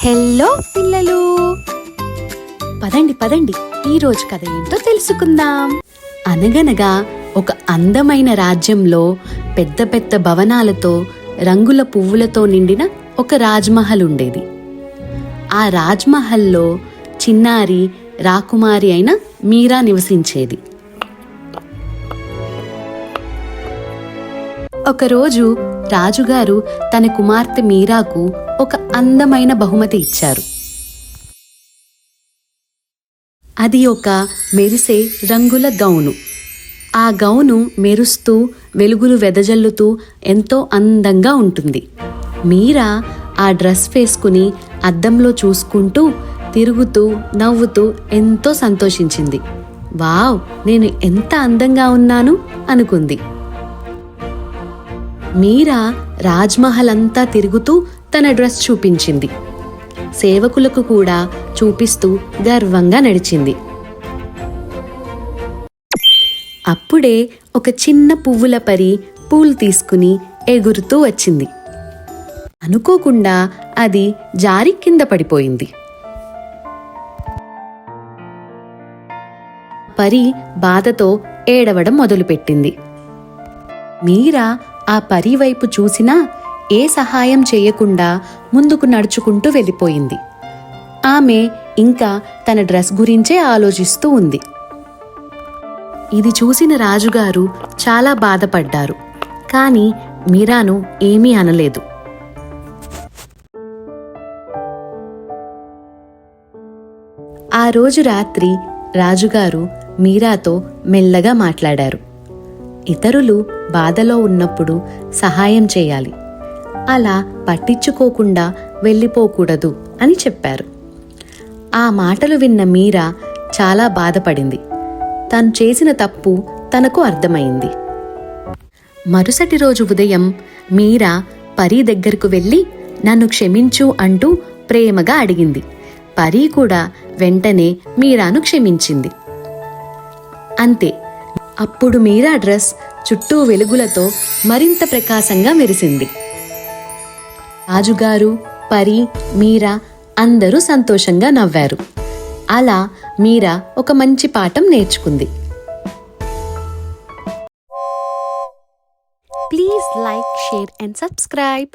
Hello పిల్లలు, పదండి పదండి, ఈరోజు కథ ఏంటో తెలుసుకుందాం. అనగనగా ఒక అందమైన రాజ్యంలో పెద్ద పెద్ద భవనాలతో రంగుల పువ్వులతో నిండిన ఒక రాజ్మహల్ ఉండేది. ఆ రాజ్మహల్లో చిన్నారి రాకుమారి అయిన మీరా నివసించేది. ఒకరోజు రాజుగారు తన కుమార్తె మీరాకు ఒక అందమైన బహుమతి ఇచ్చారు. అది ఒక మెరిసే రంగుల గౌను. ఆ గౌను మెరుస్తూ వెలుగులు వెదజల్లుతూ ఎంతో అందంగా ఉంటుంది. మీరా ఆ డ్రెస్ వేసుకుని అద్దంలో చూసుకుంటూ తిరుగుతూ నవ్వుతూ ఎంతో సంతోషించింది. వావ్, నేను ఎంత అందంగా ఉన్నాను అనుకుంది. మీరా రాజ్మహల్ అంతా తిరుగుతూ తన డ్రెస్ చూపించింది. సేవకులకు కూడా చూపిస్తూ గర్వంగా నడిచింది. అప్పుడే ఒక చిన్న పువ్వుల పరి పూలు తీసుకుని ఎగురుతూ వచ్చింది. అనుకోకుండా అది జారి కింద పడిపోయింది. పరి బాధతో ఏడవడం మొదలుపెట్టింది. మీరా ఆ పరి వైపు చూసినా ఏ సహాయం చేయకుండా ముందుకు నడుచుకుంటూ వెళ్ళిపోయింది. ఆమె ఇంకా తన డ్రెస్ గురించే ఆలోచిస్తూ ఉంది. ఇది చూసిన రాజుగారు చాలా బాధపడ్డారు. కానీ మీరాను ఏమీ అనలేదు. ఆ రోజు రాత్రి రాజుగారు మీరాతో మెల్లగా మాట్లాడారు. ఇతరులు బాధలో ఉన్నప్పుడు సహాయం చేయాలి, అలా పట్టించుకోకుండా వెళ్ళిపోకూడదు అని చెప్పారు. ఆ మాటలు విన్న మీరా చాలా బాధపడింది. తను చేసిన తప్పు తనకు అర్థమైంది. మరుసటి రోజు ఉదయం మీరా పరీ దగ్గరకు వెళ్ళి నన్ను క్షమించు అంటూ ప్రేమగా అడిగింది. పరీ కూడా వెంటనే మీరాను క్షమించింది. అంతే, అప్పుడు మీరా డ్రెస్ చుట్టూ వెలుగులతో మరింత ప్రకాశంగా మెరిసింది. రాజుగారు, పరి, మీరా అందరూ సంతోషంగా నవ్వారు. అలా మీరా ఒక మంచి పాఠం నేర్చుకుంది. Please like, share and subscribe.